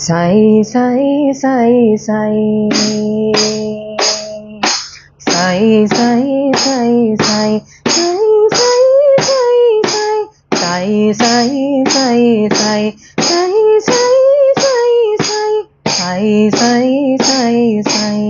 సాయి సాయి సాయి సాయి సాయి సాయి సాయి సాయి సాయి సాయి సాయి సాయి సాయి సాయి సాయి సాయి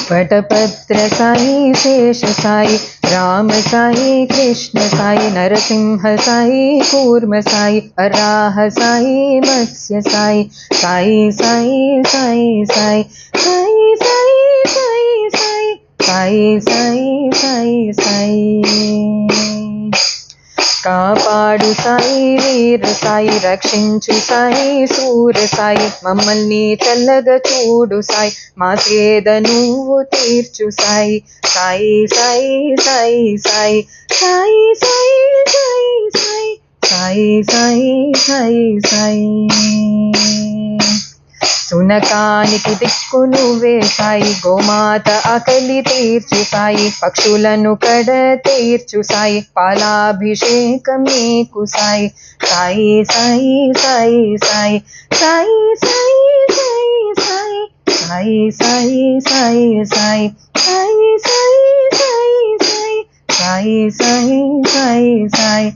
वटपत्र साई शेष साई राम साई कृष्ण साई नरसिंह साई कूर्म साई वराह साई मत्स्य साई साई साई साई साई साई साई साई साई साई साई साई కాపాడు సాయి వీర సాయి రక్షించు సాయి సూర సాయి మమ్మల్ని చల్లగా చూడు సాయి మా సేద నువ్వు తీర్చు సాయి సాయి సాయి సాయి సాయి సాయి సాయి సాయి సాయి సాయి సాయి సునకానికి దిక్కు నువ్వే సాయి గోమాత ఆకలి తీర్చు సాయి పక్షులను కడ తీర్చు సాయి పాలాభిషేకం నీకు సాయి సాయి సాయి సాయి సాయి సాయి సాయి సాయి సాయి సాయి సాయి సాయి సాయి సాయి సాయి సాయి సాయి సాయి సాయి